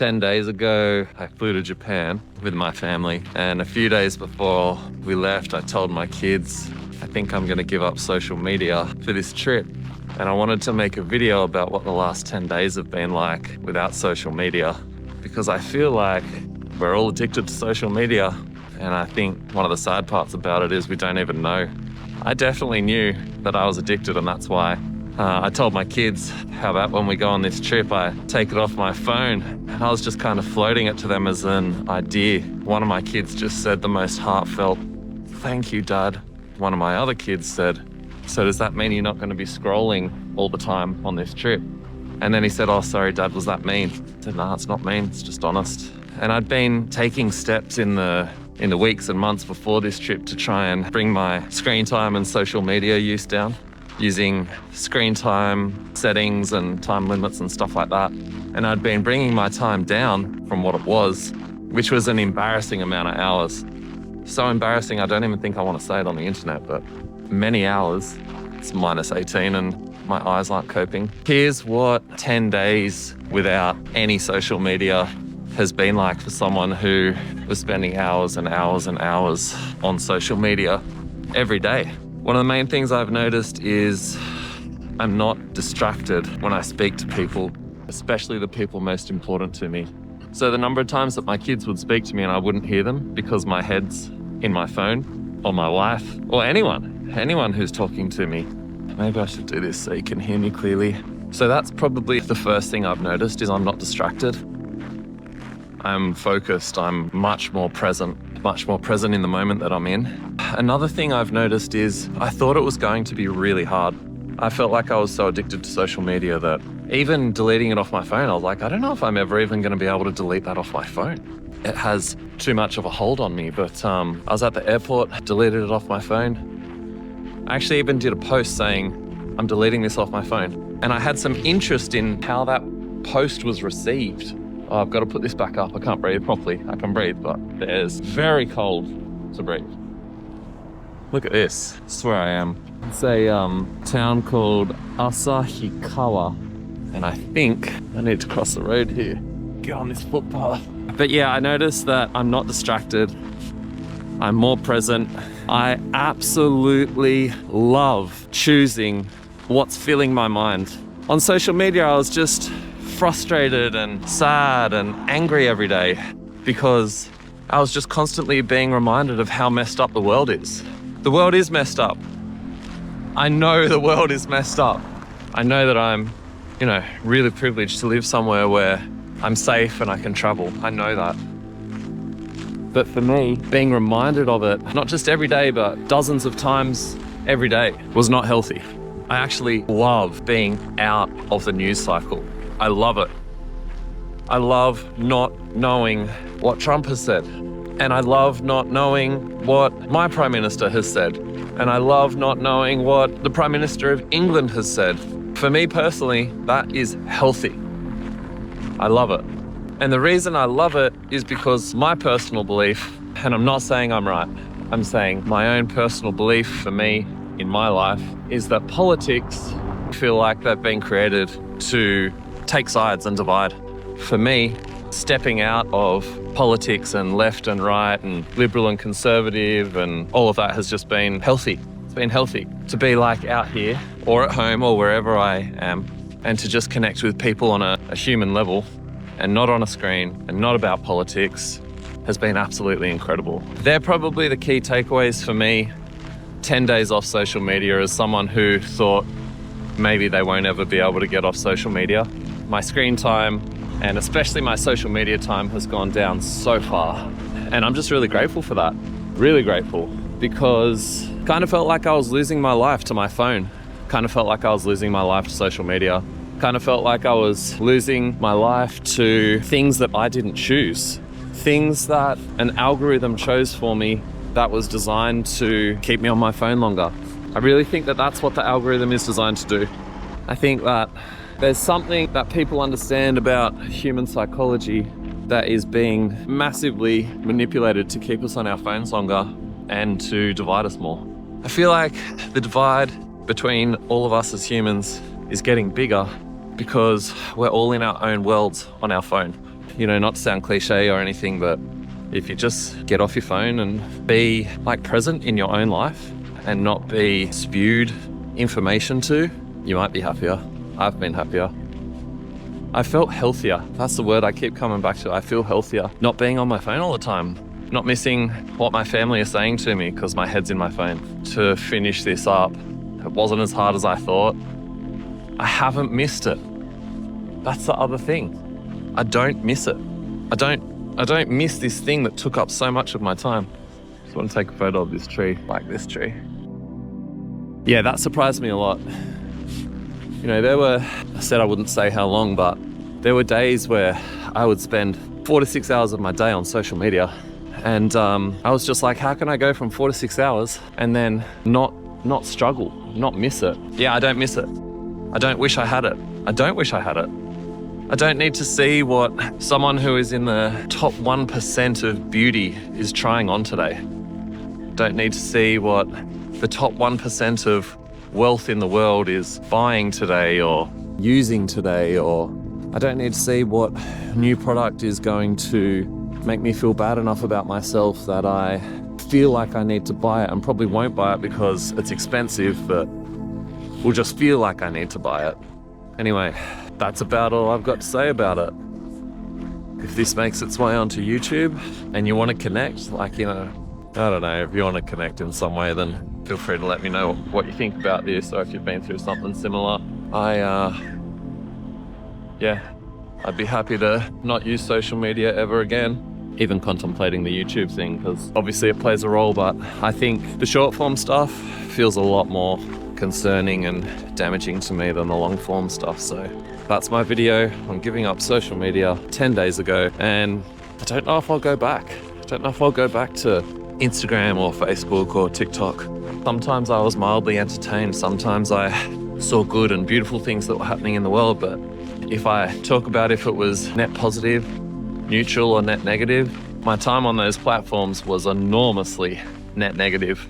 10 days ago, I flew to Japan with my family, and a few days before we left, I told my kids, I think I'm gonna give up social media for this trip. And I wanted to make a video about what the last 10 days have been like without social media, because I feel like we're all addicted to social media. And I think one of the sad parts about it is we don't even know. I definitely knew that I was addicted, and that's why I told my kids, how about when we go on this trip, I take it off my phone. And I was just kind of floating it to them as an idea. One of my kids just said the most heartfelt, "Thank you, Dad." One of my other kids said, "So does that mean you're not going to be scrolling all the time on this trip?" And then he said, "Oh, sorry, Dad, was that mean?" I said, "No, it's not mean, it's just honest." And I'd been taking steps in the weeks and months before this trip to try and bring my screen time and social media use down, using screen time settings and time limits and stuff like that. And I'd been bringing my time down from what it was, which was an embarrassing amount of hours. So embarrassing, I don't even think I want to say it on the internet, but many hours. It's -18 and my eyes aren't coping. Here's what 10 days without any social media has been like for someone who was spending hours and hours and hours on social media every day. One of the main things I've noticed is I'm not distracted when I speak to people, especially the people most important to me. So the number of times that my kids would speak to me and I wouldn't hear them because my head's in my phone, or my wife, or anyone who's talking to me. Maybe I should do this so you can hear me clearly. So that's probably the first thing I've noticed, is I'm not distracted. I'm focused, I'm much more present in the moment that I'm in. Another thing I've noticed is I thought it was going to be really hard. I felt like I was so addicted to social media that even deleting it off my phone, I was like, I don't know if I'm ever even going to be able to delete that off my phone. It has too much of a hold on me, but I was at the airport, deleted it off my phone. I actually even did a post saying, I'm deleting this off my phone. And I had some interest in how that post was received. Oh, I've got to put this back up. I can't breathe properly. I can breathe, but it's very cold to breathe. Look at this. This is where I am. It's a town called Asahikawa. And I think I need to cross the road here. Get on this footpath. But yeah, I noticed that I'm not distracted. I'm more present. I absolutely love choosing what's filling my mind. On social media, I was just frustrated and sad and angry every day because I was just constantly being reminded of how messed up the world is. The world is messed up. I know the world is messed up. I know that I'm, really privileged to live somewhere where I'm safe and I can travel. I know that. But for me, being reminded of it, not just every day, but dozens of times every day, was not healthy. I actually love being out of the news cycle. I love it. I love not knowing what Trump has said. And I love not knowing what my Prime Minister has said. And I love not knowing what the Prime Minister of England has said. For me personally, that is healthy. I love it. And the reason I love it is because my personal belief, and I'm not saying I'm right, I'm saying my own personal belief for me in my life, is that politics feel like they've been created to take sides and divide. For me, stepping out of politics and left and right and liberal and conservative and all of that has just been healthy. It's been healthy to be like out here or at home or wherever I am, and to just connect with people on a human level and not on a screen and not about politics has been absolutely incredible. They're probably the key takeaways for me. 10 days off social media as someone who thought maybe they won't ever be able to get off social media. My screen time, and especially my social media time, has gone down so far. And I'm just really grateful for that. Really grateful, because kind of felt like I was losing my life to my phone. Kind of felt like I was losing my life to social media. Kind of felt like I was losing my life to things that I didn't choose. Things that an algorithm chose for me that was designed to keep me on my phone longer. I really think that that's what the algorithm is designed to do. I think that there's something that people understand about human psychology that is being massively manipulated to keep us on our phones longer and to divide us more. I feel like the divide between all of us as humans is getting bigger because we're all in our own worlds on our phone. not to sound cliche or anything, but if you just get off your phone and be like present in your own life and not be spewed information to, you might be happier. I've been happier. I felt healthier. That's the word I keep coming back to. I feel healthier. Not being on my phone all the time. Not missing what my family is saying to me because my head's in my phone. To finish this up, it wasn't as hard as I thought. I haven't missed it. That's the other thing. I don't miss it. I don't miss this thing that took up so much of my time. Just want to take a photo of this tree, like this tree. Yeah, that surprised me a lot. I said I wouldn't say how long, but there were days where I would spend 4 to 6 hours of my day on social media. And I was just like, how can I go from 4 to 6 hours and then not struggle, not miss it? Yeah, I don't miss it. I don't wish I had it. I don't wish I had it. I don't need to see what someone who is in the top 1% of beauty is trying on today. Don't need to see what the top 1% of wealth in the world is buying today or using today, or I don't need to see what new product is going to make me feel bad enough about myself that I feel like I need to buy it and probably won't buy it because it's expensive, but will just feel like I need to buy it. Anyway, that's about all I've got to say about it. If this makes its way onto YouTube and you want to connect, I don't know, if you want to connect in some way, then feel free to let me know what you think about this, or if you've been through something similar. I'd be happy to not use social media ever again, even contemplating the YouTube thing, because obviously it plays a role, but I think the short form stuff feels a lot more concerning and damaging to me than the long form stuff. So that's my video on giving up social media 10 days ago, and I don't know if I'll go back. I don't know if I'll go back to Instagram or Facebook or TikTok. Sometimes I was mildly entertained. Sometimes I saw good and beautiful things that were happening in the world. But if I talk about if it was net positive, neutral or net negative, my time on those platforms was enormously net negative.